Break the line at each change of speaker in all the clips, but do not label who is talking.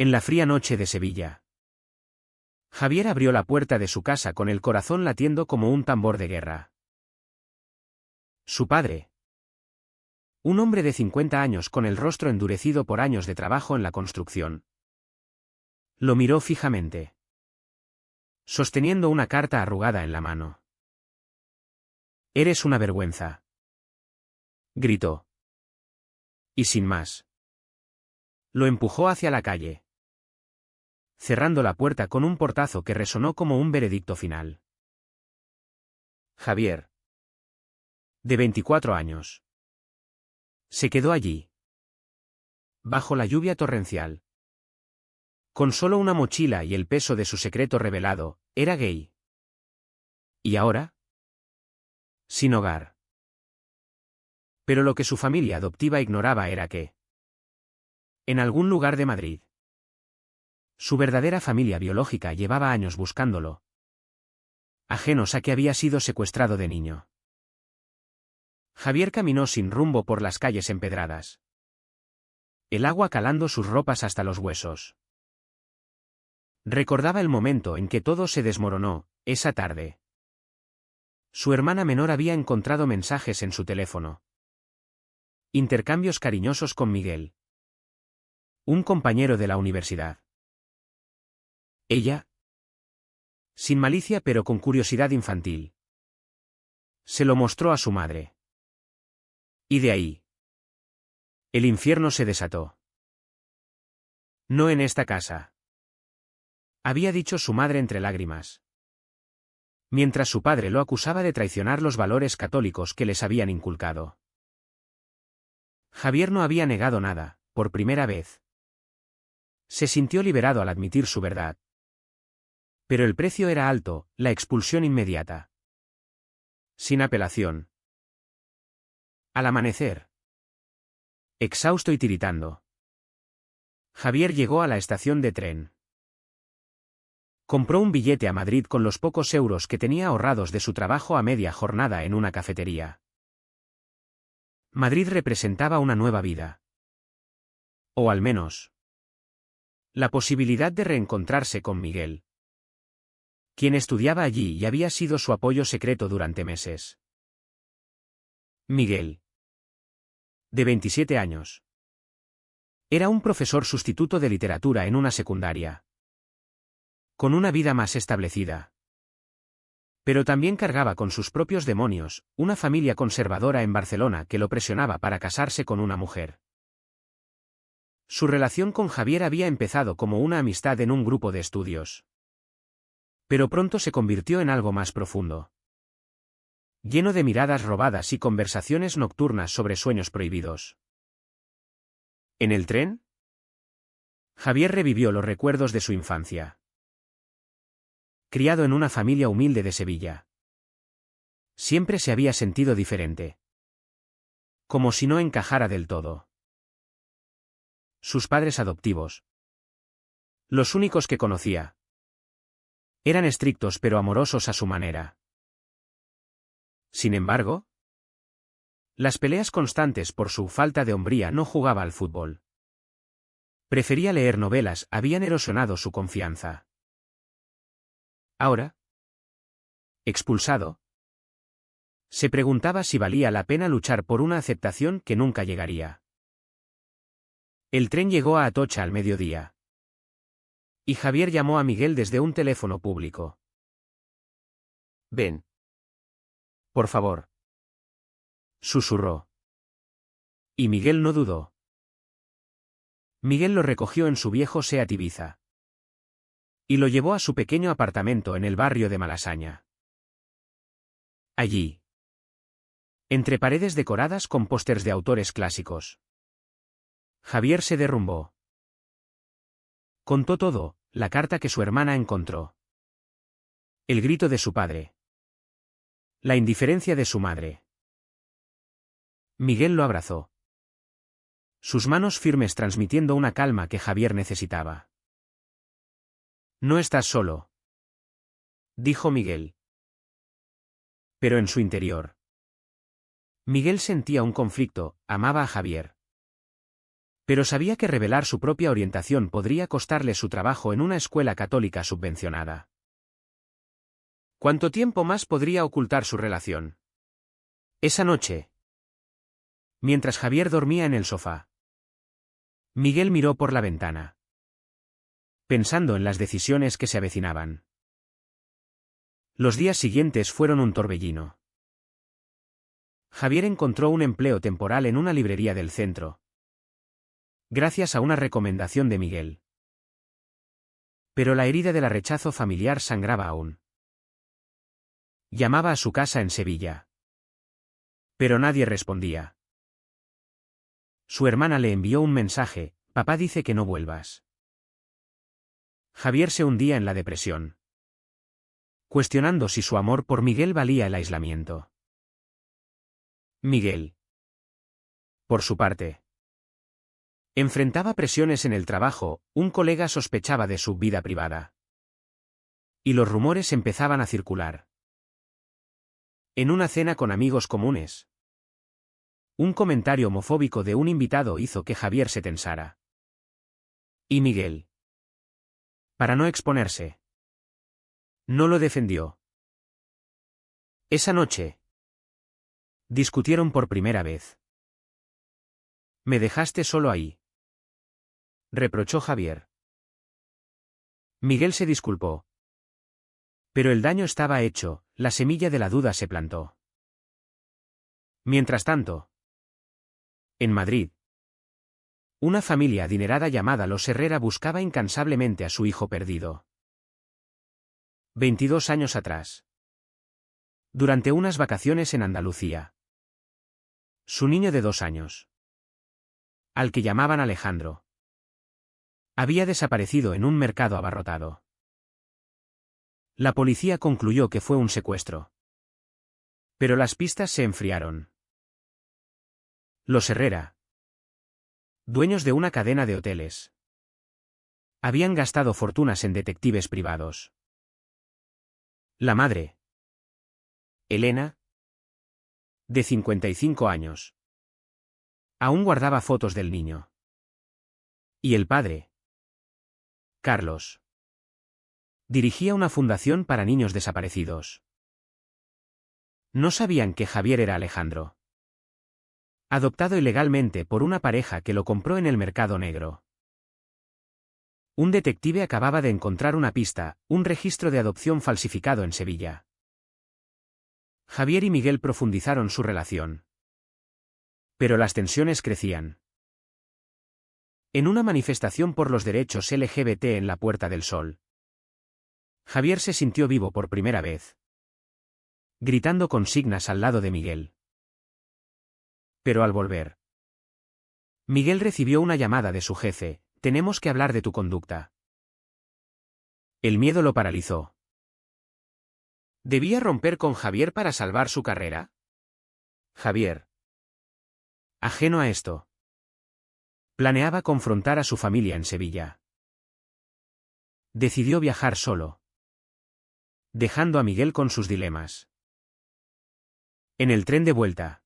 En la fría noche de Sevilla. Javier abrió la puerta de su casa con el corazón latiendo como un tambor de guerra. Su padre. Un hombre de 50 años con el rostro endurecido por años de trabajo en la construcción. Lo miró fijamente, sosteniendo una carta arrugada en la mano. «Eres una vergüenza», gritó. Y sin más, lo empujó hacia la calle, cerrando la puerta con un portazo que resonó como un veredicto final. Javier, de 24 años, se quedó allí, bajo la lluvia torrencial. Con solo una mochila y el peso de su secreto revelado, era gay. ¿Y ahora? Sin hogar. Pero lo que su familia adoptiva ignoraba era que, en algún lugar de Madrid, su verdadera familia biológica llevaba años buscándolo, ajenos a que había sido secuestrado de niño. Javier caminó sin rumbo por las calles empedradas, el agua calando sus ropas hasta los huesos. Recordaba el momento en que todo se desmoronó, esa tarde. Su hermana menor había encontrado mensajes en su teléfono. Intercambios cariñosos con Miguel, un compañero de la universidad. Ella, sin malicia pero con curiosidad infantil, se lo mostró a su madre. Y de ahí, el infierno se desató. No en esta casa, había dicho su madre entre lágrimas, mientras su padre lo acusaba de traicionar los valores católicos que les habían inculcado. Javier no había negado nada, por primera vez. Se sintió liberado al admitir su verdad. Pero el precio era alto, la expulsión inmediata. Sin apelación. Al amanecer, exhausto y tiritando, Javier llegó a la estación de tren. Compró un billete a Madrid con los pocos euros que tenía ahorrados de su trabajo a media jornada en una cafetería. Madrid representaba una nueva vida. O al menos, la posibilidad de reencontrarse con Miguel, quien estudiaba allí y había sido su apoyo secreto durante meses. Miguel, de 27 años. Era un profesor sustituto de literatura en una secundaria, con una vida más establecida. Pero también cargaba con sus propios demonios, una familia conservadora en Barcelona que lo presionaba para casarse con una mujer. Su relación con Javier había empezado como una amistad en un grupo de estudios. Pero pronto se convirtió en algo más profundo, lleno de miradas robadas y conversaciones nocturnas sobre sueños prohibidos. ¿En el tren? Javier revivió los recuerdos de su infancia. Criado en una familia humilde de Sevilla, siempre se había sentido diferente, como si no encajara del todo. Sus padres adoptivos, los únicos que conocía, eran estrictos pero amorosos a su manera. Sin embargo, las peleas constantes por su falta de hombría no jugaba al fútbol. Prefería leer novelas, habían erosionado su confianza. Ahora, expulsado, se preguntaba si valía la pena luchar por una aceptación que nunca llegaría. El tren llegó a Atocha al mediodía. Y Javier llamó a Miguel desde un teléfono público. «Ven. Por favor», susurró. Y Miguel no dudó. Miguel lo recogió en su viejo Seat Ibiza y lo llevó a su pequeño apartamento en el barrio de Malasaña. Allí, entre paredes decoradas con pósters de autores clásicos, Javier se derrumbó. Contó todo, la carta que su hermana encontró, el grito de su padre, la indiferencia de su madre. Miguel lo abrazó, sus manos firmes transmitiendo una calma que Javier necesitaba. «No estás solo», dijo Miguel. Pero en su interior, Miguel sentía un conflicto, amaba a Javier, Pero sabía que revelar su propia orientación podría costarle su trabajo en una escuela católica subvencionada. ¿Cuánto tiempo más podría ocultar su relación? Esa noche, mientras Javier dormía en el sofá, Miguel miró por la ventana, pensando en las decisiones que se avecinaban. Los días siguientes fueron un torbellino. Javier encontró un empleo temporal en una librería del centro, gracias a una recomendación de Miguel. Pero la herida del rechazo familiar sangraba aún. Llamaba a su casa en Sevilla, pero nadie respondía. Su hermana le envió un mensaje: papá dice que no vuelvas. Javier se hundía en la depresión, cuestionando si su amor por Miguel valía el aislamiento. Miguel, por su parte, enfrentaba presiones en el trabajo. Un colega sospechaba de su vida privada, y los rumores empezaban a circular. En una cena con amigos comunes, un comentario homofóbico de un invitado hizo que Javier se tensara. Y Miguel, para no exponerse, no lo defendió. Esa noche, discutieron por primera vez. «Me dejaste solo ahí», reprochó Javier. Miguel se disculpó. Pero el daño estaba hecho, la semilla de la duda se plantó. Mientras tanto, en Madrid, una familia adinerada llamada Los Herrera buscaba incansablemente a su hijo perdido. 22 años atrás, durante unas vacaciones en Andalucía, su niño de 2 años, al que llamaban Alejandro, había desaparecido en un mercado abarrotado. La policía concluyó que fue un secuestro. Pero las pistas se enfriaron. Los Herrera, dueños de una cadena de hoteles, habían gastado fortunas en detectives privados. La madre, Elena, de 55 años, aún guardaba fotos del niño. Y el padre, Carlos, dirigía una fundación para niños desaparecidos. No sabían que Javier era Alejandro, adoptado ilegalmente por una pareja que lo compró en el mercado negro. Un detective acababa de encontrar una pista: un registro de adopción falsificado en Sevilla. Javier y Miguel profundizaron su relación. Pero las tensiones crecían. En una manifestación por los derechos LGBT en la Puerta del Sol, Javier se sintió vivo por primera vez, gritando consignas al lado de Miguel. Pero al volver, Miguel recibió una llamada de su jefe: «Tenemos que hablar de tu conducta». El miedo lo paralizó. ¿Debía romper con Javier para salvar su carrera? Javier, ajeno a esto, planeaba confrontar a su familia en Sevilla. Decidió viajar solo, dejando a Miguel con sus dilemas. En el tren de vuelta,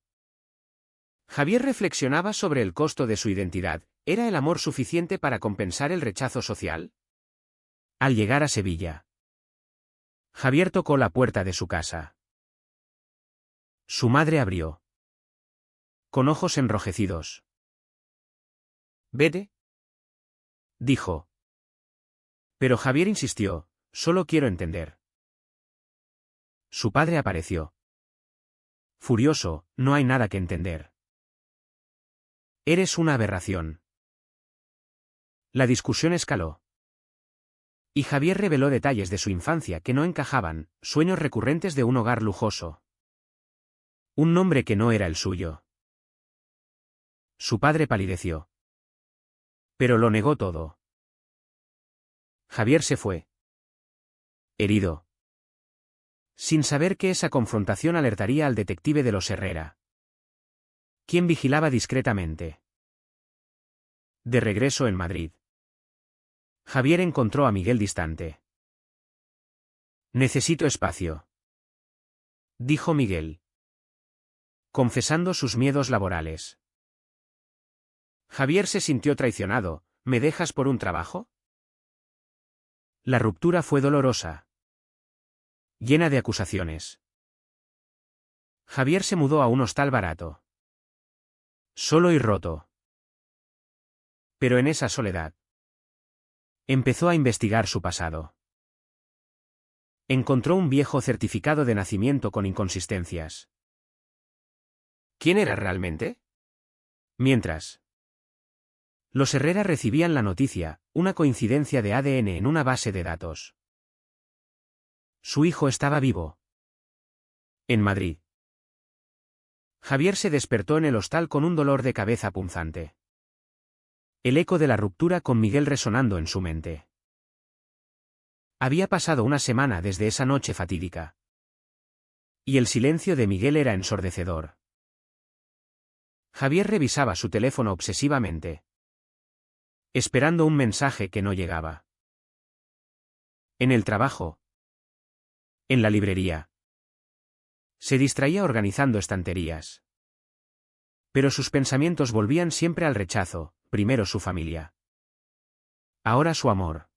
Javier reflexionaba sobre el costo de su identidad. ¿Era el amor suficiente para compensar el rechazo social? Al llegar a Sevilla, Javier tocó la puerta de su casa. Su madre abrió, con ojos enrojecidos. «Vete», dijo. Pero Javier insistió: «Solo quiero entender». Su padre apareció. Furioso: «No hay nada que entender. Eres una aberración». La discusión escaló. Y Javier reveló detalles de su infancia que no encajaban: sueños recurrentes de un hogar lujoso, un nombre que no era el suyo. Su padre palideció. Pero lo negó todo. Javier se fue, herido, sin saber que esa confrontación alertaría al detective de Los Herrera, quien vigilaba discretamente. De regreso en Madrid, Javier encontró a Miguel distante. «Necesito espacio», dijo Miguel, confesando sus miedos laborales. Javier se sintió traicionado. ¿Me dejas por un trabajo? La ruptura fue dolorosa, llena de acusaciones. Javier se mudó a un hostal barato, solo y roto. Pero en esa soledad, empezó a investigar su pasado. Encontró un viejo certificado de nacimiento con inconsistencias. ¿Quién era realmente? Mientras, los Herrera recibían la noticia, una coincidencia de ADN en una base de datos. Su hijo estaba vivo. En Madrid. Javier se despertó en el hostal con un dolor de cabeza punzante. El eco de la ruptura con Miguel resonando en su mente. Había pasado una semana desde esa noche fatídica. Y el silencio de Miguel era ensordecedor. Javier revisaba su teléfono obsesivamente, esperando un mensaje que no llegaba. En el trabajo. En la librería. Se distraía organizando estanterías. Pero sus pensamientos volvían siempre al rechazo, primero su familia. Ahora su amor.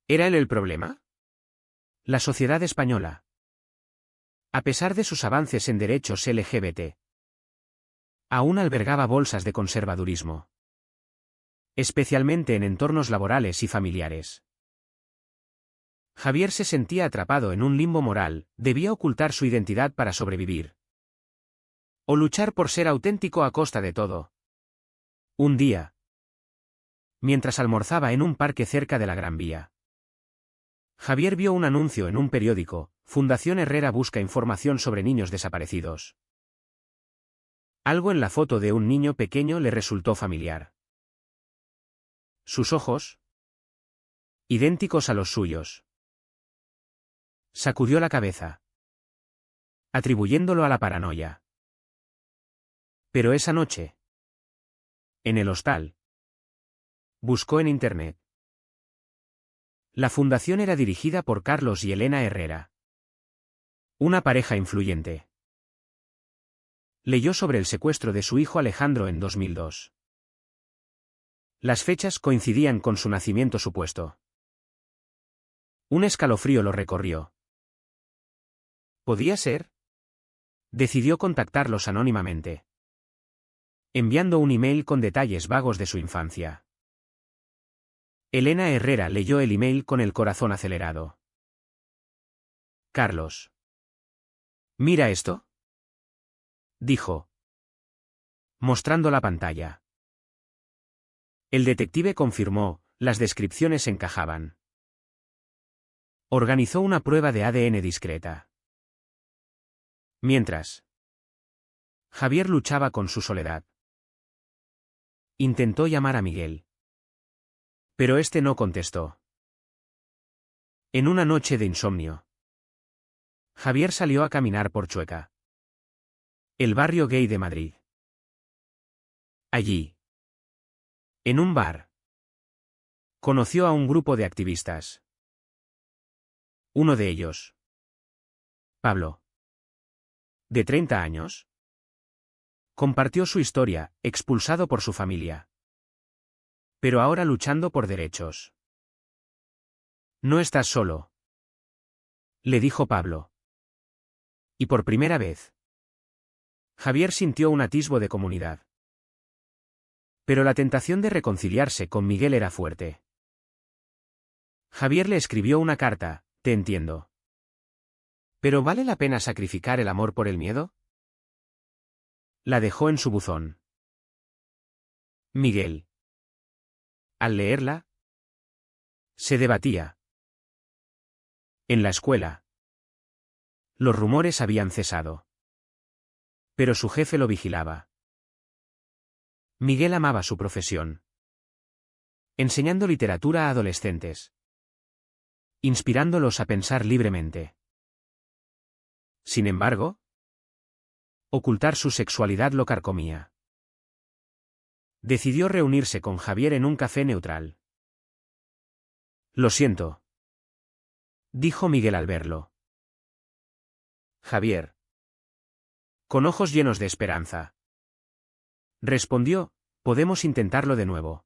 ¿Era él el problema? La sociedad española. A pesar de sus avances en derechos LGBT, aún albergaba bolsas de conservadurismo. Especialmente en entornos laborales y familiares. Javier se sentía atrapado en un limbo moral, debía ocultar su identidad para sobrevivir. O luchar por ser auténtico a costa de todo. Un día, mientras almorzaba en un parque cerca de la Gran Vía, Javier vio un anuncio en un periódico: Fundación Herrera busca información sobre niños desaparecidos. Algo en la foto de un niño pequeño le resultó familiar. Sus ojos, idénticos a los suyos. Sacudió la cabeza, atribuyéndolo a la paranoia. Pero esa noche, en el hostal, buscó en Internet. La fundación era dirigida por Carlos y Elena Herrera. Una pareja influyente. Leyó sobre el secuestro de su hijo Alejandro en 2002. Las fechas coincidían con su nacimiento supuesto. Un escalofrío lo recorrió. ¿Podía ser? Decidió contactarlos anónimamente, enviando un email con detalles vagos de su infancia. Elena Herrera leyó el email con el corazón acelerado. Carlos. ¿Mira esto?, dijo, mostrando la pantalla. El detective confirmó, las descripciones encajaban. Organizó una prueba de ADN discreta. Mientras, Javier luchaba con su soledad. Intentó llamar a Miguel, pero este no contestó. En una noche de insomnio, Javier salió a caminar por Chueca, el barrio gay de Madrid. Allí, en un bar, conoció a un grupo de activistas. Uno de ellos, Pablo, de 30 años, compartió su historia, expulsado por su familia, pero ahora luchando por derechos. No estás solo, le dijo Pablo. Y por primera vez, Javier sintió un atisbo de comunidad. Pero la tentación de reconciliarse con Miguel era fuerte. Javier le escribió una carta: te entiendo. ¿Pero vale la pena sacrificar el amor por el miedo? La dejó en su buzón. Miguel, al leerla, se debatía. En la escuela, los rumores habían cesado. Pero su jefe lo vigilaba. Miguel amaba su profesión, enseñando literatura a adolescentes, inspirándolos a pensar libremente. Sin embargo, ocultar su sexualidad lo carcomía. Decidió reunirse con Javier en un café neutral. Lo siento, dijo Miguel al verlo. Javier, con ojos llenos de esperanza, respondió: Podemos intentarlo de nuevo.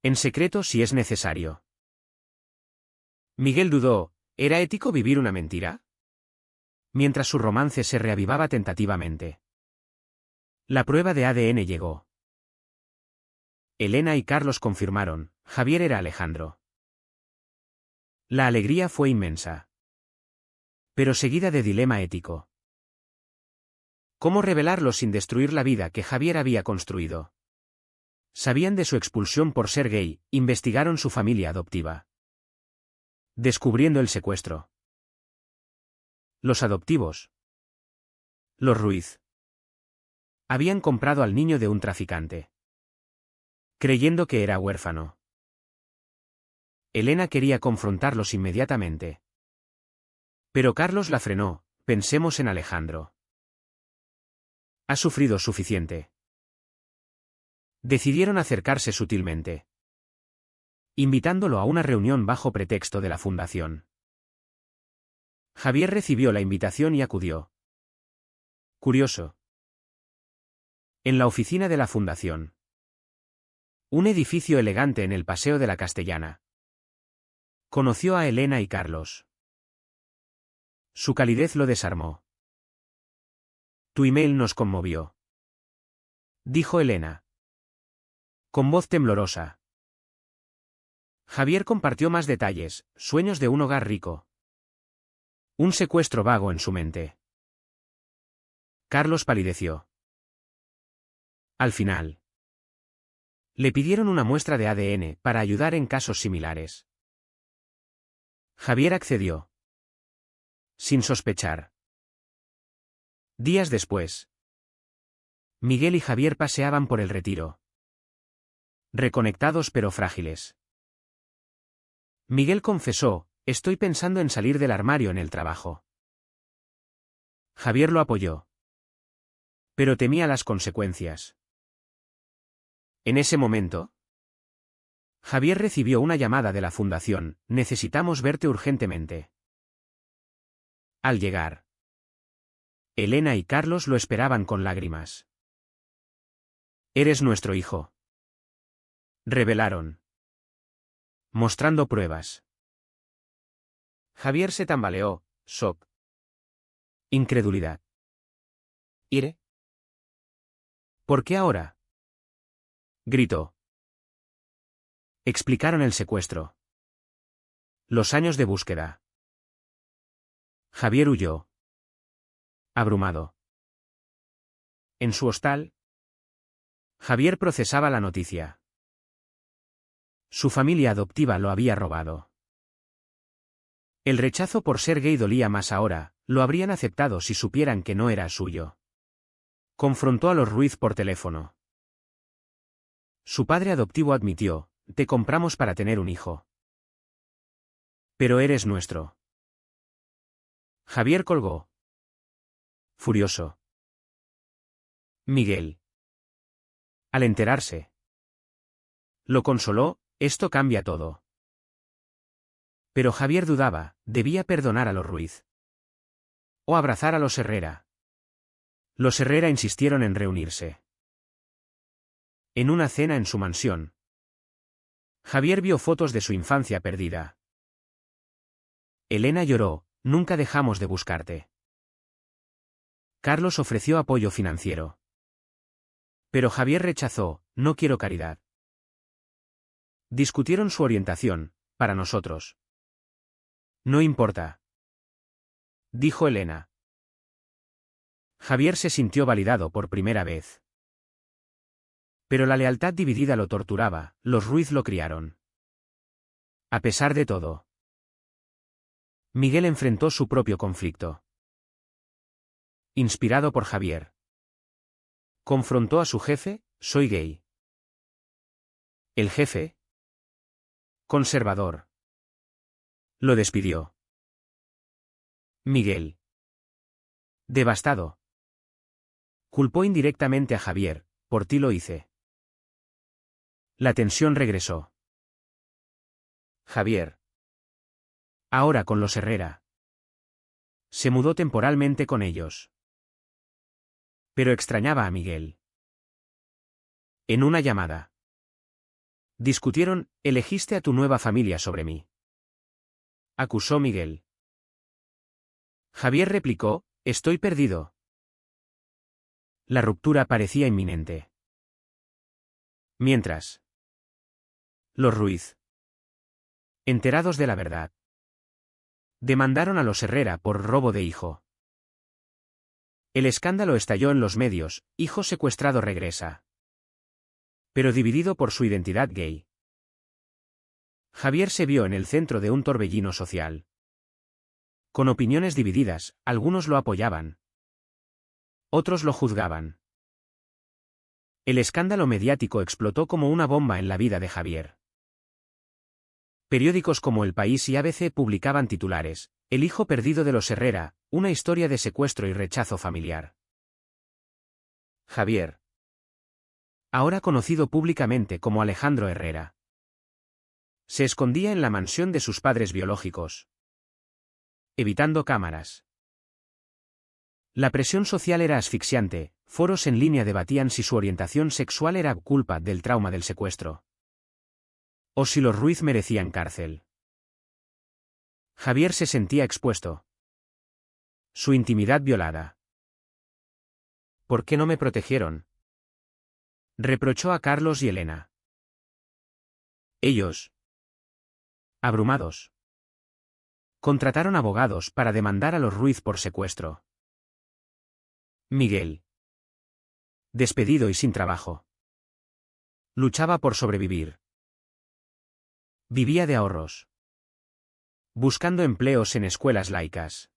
En secreto si es necesario. Miguel dudó, ¿era ético vivir una mentira? Mientras su romance se reavivaba tentativamente. La prueba de ADN llegó. Elena y Carlos confirmaron, Javier era Alejandro. La alegría fue inmensa. Pero seguida de dilema ético. ¿Cómo revelarlo sin destruir la vida que Javier había construido? Sabían de su expulsión por ser gay, investigaron su familia adoptiva. Descubriendo el secuestro. Los adoptivos. Los Ruiz. Habían comprado al niño de un traficante. Creyendo que era huérfano. Elena quería confrontarlos inmediatamente. Pero Carlos la frenó, pensemos en Alejandro. Ha sufrido suficiente. Decidieron acercarse sutilmente. Invitándolo a una reunión bajo pretexto de la fundación. Javier recibió la invitación y acudió. Curioso. En la oficina de la fundación. Un edificio elegante en el Paseo de la Castellana. Conoció a Elena y Carlos. Su calidez lo desarmó. Tu email nos conmovió. Dijo Elena. Con voz temblorosa. Javier compartió más detalles, sueños de un hogar rico. Un secuestro vago en su mente. Carlos palideció. Al final. Le pidieron una muestra de ADN para ayudar en casos similares. Javier accedió. Sin sospechar. Días después. Miguel y Javier paseaban por el Retiro. Reconectados pero frágiles. Miguel confesó, estoy pensando en salir del armario en el trabajo. Javier lo apoyó. Pero temía las consecuencias. En ese momento, Javier recibió una llamada de la fundación, necesitamos verte urgentemente. Al llegar, Elena y Carlos lo esperaban con lágrimas. Eres nuestro hijo. Revelaron. Mostrando pruebas. Javier se tambaleó, shock. Incredulidad. ¿Iré? ¿Por qué ahora? Gritó. Explicaron el secuestro. Los años de búsqueda. Javier huyó. Abrumado. En su hostal, Javier procesaba la noticia. Su familia adoptiva lo había robado. El rechazo por ser gay dolía más ahora, lo habrían aceptado si supieran que no era suyo. Confrontó a los Ruiz por teléfono. Su padre adoptivo admitió, te compramos para tener un hijo. Pero eres nuestro. Javier colgó. Furioso. Miguel. Al enterarse. Lo consoló, esto cambia todo. Pero Javier dudaba, debía perdonar a los Ruiz. O abrazar a los Herrera. Los Herrera insistieron en reunirse. En una cena en su mansión. Javier vio fotos de su infancia perdida. Elena lloró, nunca dejamos de buscarte. Carlos ofreció apoyo financiero. Pero Javier rechazó, no quiero caridad. Discutieron su orientación, para nosotros. No importa. Dijo Elena. Javier se sintió validado por primera vez. Pero la lealtad dividida lo torturaba, los Ruiz lo criaron. A pesar de todo. Miguel enfrentó su propio conflicto. Inspirado por Javier. Confrontó a su jefe, soy gay. El jefe. Conservador. Lo despidió. Miguel. Devastado. Culpó indirectamente a Javier, por ti lo hice. La tensión regresó. Javier. Ahora con los Herrera. Se mudó temporalmente con ellos. Pero extrañaba a Miguel. En una llamada. Discutieron, elegiste a tu nueva familia sobre mí. Acusó Miguel. Javier replicó, estoy perdido. La ruptura parecía inminente. Mientras. Los Ruiz, enterados de la verdad, demandaron a los Herrera por robo de hijo. El escándalo estalló en los medios, hijo secuestrado regresa. Pero dividido por su identidad gay. Javier se vio en el centro de un torbellino social. Con opiniones divididas, algunos lo apoyaban. Otros lo juzgaban. El escándalo mediático explotó como una bomba en la vida de Javier. Periódicos como El País y ABC publicaban titulares: El hijo perdido de los Herrera, una historia de secuestro y rechazo familiar. Javier, ahora conocido públicamente como Alejandro Herrera, se escondía en la mansión de sus padres biológicos, evitando cámaras. La presión social era asfixiante, foros en línea debatían si su orientación sexual era culpa del trauma del secuestro, o si los Ruiz merecían cárcel. Javier se sentía expuesto. Su intimidad violada. ¿Por qué no me protegieron?, reprochó a Carlos y Elena. Ellos, abrumados, contrataron abogados para demandar a los Ruiz por secuestro. Miguel, despedido y sin trabajo, luchaba por sobrevivir. Vivía de ahorros, buscando empleos en escuelas laicas.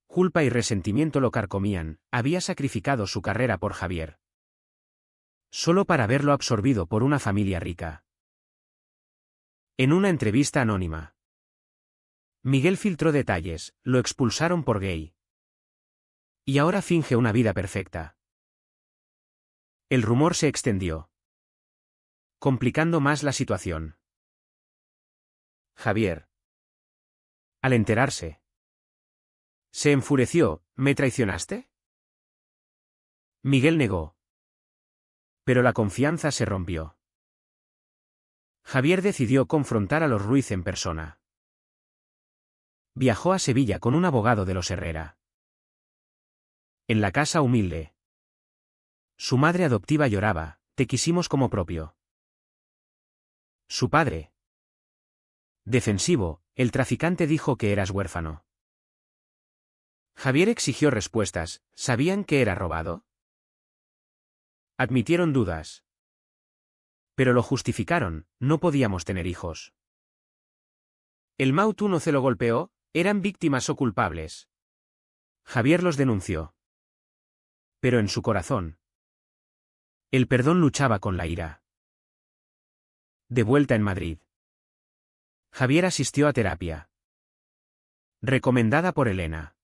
Culpa y resentimiento lo carcomían, había sacrificado su carrera por Javier, solo para verlo absorbido por una familia rica. En una entrevista anónima, Miguel filtró detalles, lo expulsaron por gay. Y ahora finge una vida perfecta. El rumor se extendió, complicando más la situación. Javier, al enterarse, se enfureció. ¿Me traicionaste? Miguel negó. Pero la confianza se rompió. Javier decidió confrontar a los Ruiz en persona. Viajó a Sevilla con un abogado de los Herrera. En la casa humilde, su madre adoptiva lloraba: te quisimos como propio. Su padre, defensivo, el traficante, dijo que eras huérfano. Javier exigió respuestas: ¿sabían que era robado? Admitieron dudas. Pero lo justificaron: no podíamos tener hijos. El Mau no se lo golpeó, eran víctimas o culpables. Javier los denunció. Pero en su corazón, el perdón luchaba con la ira. De vuelta en Madrid, Javier asistió a terapia, recomendada por Elena.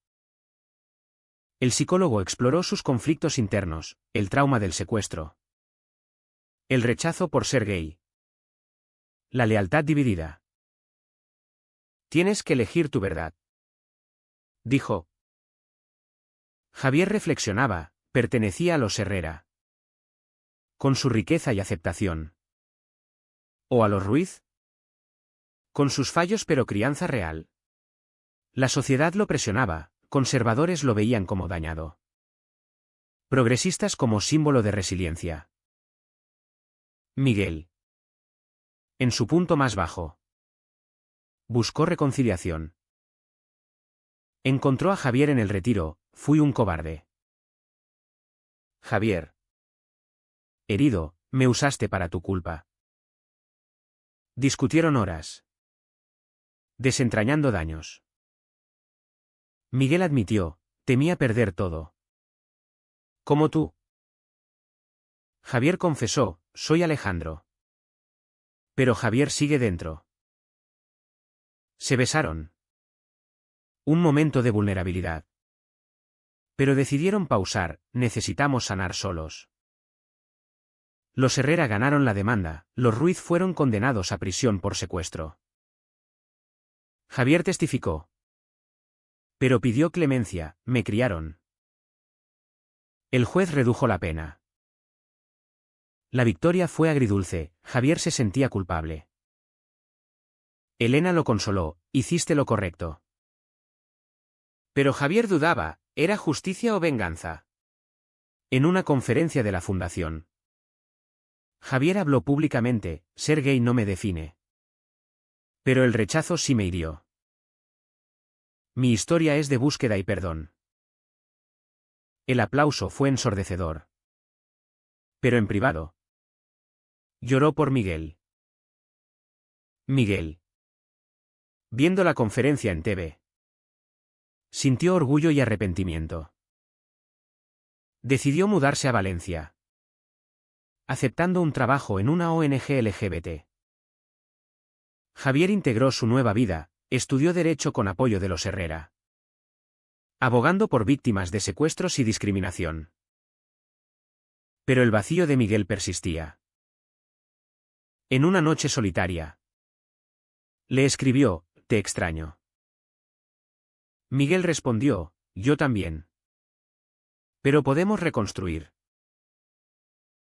El psicólogo exploró sus conflictos internos, el trauma del secuestro, el rechazo por ser gay, la lealtad dividida. Tienes que elegir tu verdad, dijo. Javier reflexionaba: pertenecía a los Herrera, con su riqueza y aceptación, o a los Ruiz, con sus fallos pero crianza real. La sociedad lo presionaba, conservadores lo veían como dañado, progresistas como símbolo de resiliencia. Miguel, en su punto más bajo, buscó reconciliación. Encontró a Javier en el retiro: fui un cobarde. Javier, herido, me usaste para tu culpa. Discutieron horas, desentrañando daños. Miguel admitió: temía perder todo. Como tú. Javier confesó: soy Alejandro. Pero Javier sigue dentro. Se besaron. Un momento de vulnerabilidad. Pero decidieron pausar: necesitamos sanar solos. Los Herrera ganaron la demanda, los Ruiz fueron condenados a prisión por secuestro. Javier testificó. Pero pidió clemencia: me criaron. El juez redujo la pena. La victoria fue agridulce, Javier se sentía culpable. Elena lo consoló, hiciste lo correcto. Pero Javier dudaba, ¿era justicia o venganza? En una conferencia de la fundación, Javier habló públicamente, ser gay no me define. Pero el rechazo sí me hirió. Mi historia es de búsqueda y perdón. El aplauso fue ensordecedor. Pero en privado. Lloró por Miguel. Miguel. Viendo la conferencia en TV. Sintió orgullo y arrepentimiento. Decidió mudarse a Valencia, aceptando un trabajo en una ONG LGBT. Javier integró su nueva vida, estudió Derecho con apoyo de los Herrera, abogando por víctimas de secuestros y discriminación. Pero el vacío de Miguel persistía. En una noche solitaria, le escribió, te extraño. Miguel respondió, yo también. Pero podemos reconstruir.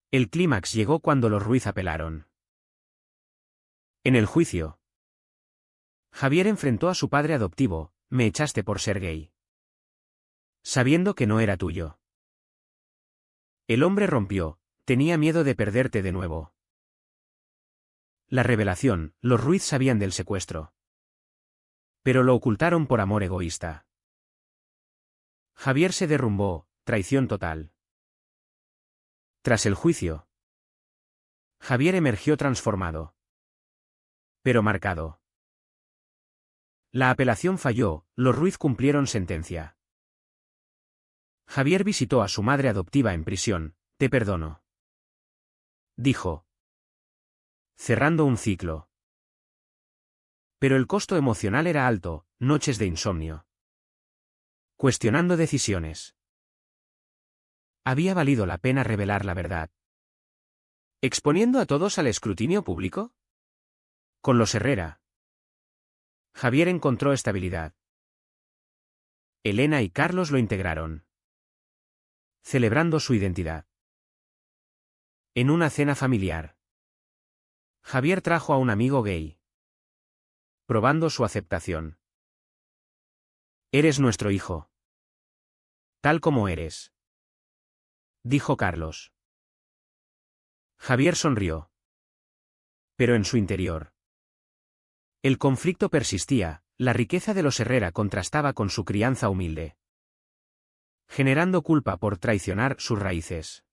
El clímax llegó cuando los Ruiz apelaron. En el juicio, Javier enfrentó a su padre adoptivo, me echaste por ser gay. Sabiendo que no era tuyo. El hombre rompió, tenía miedo de perderte de nuevo. La revelación, los Ruiz sabían del secuestro. Pero lo ocultaron por amor egoísta. Javier se derrumbó, traición total. Tras el juicio, Javier emergió transformado. Pero marcado. La apelación falló, los Ruiz cumplieron sentencia. Javier visitó a su madre adoptiva en prisión, te perdono. Dijo. Cerrando un ciclo. Pero el costo emocional era alto, noches de insomnio. Cuestionando decisiones. ¿Había valido la pena revelar la verdad? ¿Exponiendo a todos al escrutinio público? Con los Herrera, Javier encontró estabilidad. Elena y Carlos lo integraron. Celebrando su identidad. En una cena familiar, Javier trajo a un amigo gay. Probando su aceptación. Eres nuestro hijo. Tal como eres. Dijo Carlos. Javier sonrió. Pero en su interior. El conflicto persistía, la riqueza de los Herrera contrastaba con su crianza humilde. Generando culpa por traicionar sus raíces.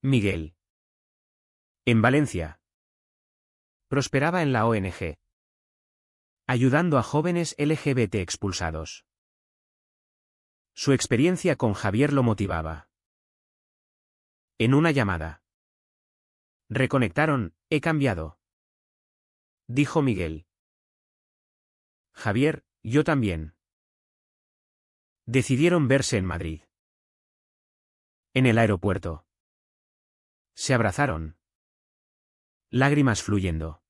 Miguel. En Valencia. Prosperaba en la ONG. Ayudando a jóvenes LGBT expulsados. Su experiencia con Javier lo motivaba. En una llamada. Reconectaron, he cambiado. Dijo Miguel. Javier, yo también. Decidieron verse en Madrid. En el aeropuerto. Se abrazaron. Lágrimas fluyendo.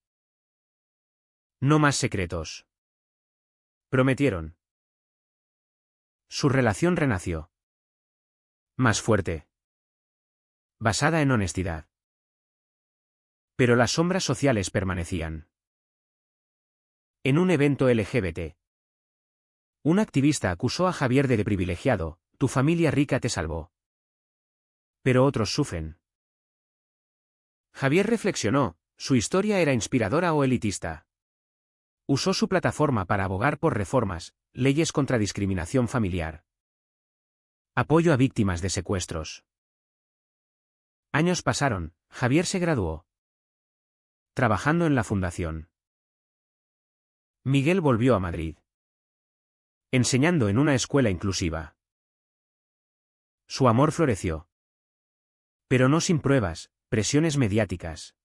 No más secretos. Prometieron. Su relación renació. Más fuerte. Basada en honestidad. Pero las sombras sociales permanecían. En un evento LGBT. Un activista acusó a Javier de privilegiado, tu familia rica te salvó. Pero otros sufren. Javier reflexionó, ¿su historia era inspiradora o elitista? Usó su plataforma para abogar por reformas, leyes contra discriminación familiar. Apoyo a víctimas de secuestros. Años pasaron, Javier se graduó. Trabajando en la fundación. Miguel volvió a Madrid. Enseñando en una escuela inclusiva. Su amor floreció. Pero no sin pruebas, presiones mediáticas.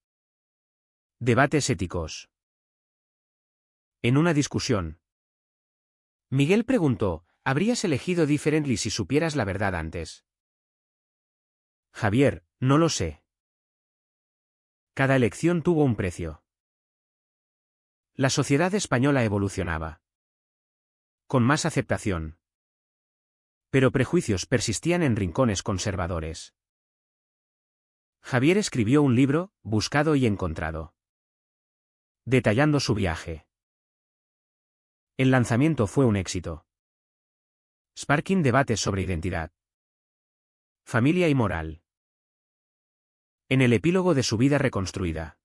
Debates éticos. En una discusión. Miguel preguntó, ¿habrías elegido differently si supieras la verdad antes? Javier, no lo sé. Cada elección tuvo un precio. La sociedad española evolucionaba. Con más aceptación. Pero prejuicios persistían en rincones conservadores. Javier escribió un libro, Buscado y Encontrado, detallando su viaje. El lanzamiento fue un éxito, sparking debates sobre identidad, familia y moral. En el epílogo de su vida reconstruida,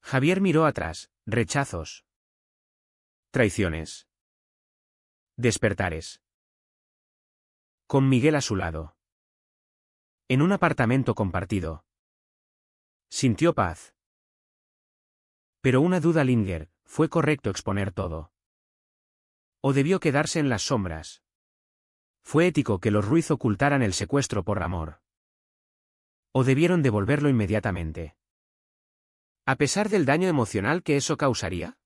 Javier miró atrás, rechazos, traiciones, despertares. Con Miguel a su lado, en un apartamento compartido, sintió paz. Pero una duda Linger, ¿fue correcto exponer todo? ¿O debió quedarse en las sombras? ¿Fue ético que los Ruiz ocultaran el secuestro por amor? ¿O debieron devolverlo inmediatamente? A pesar del daño emocional que eso causaría.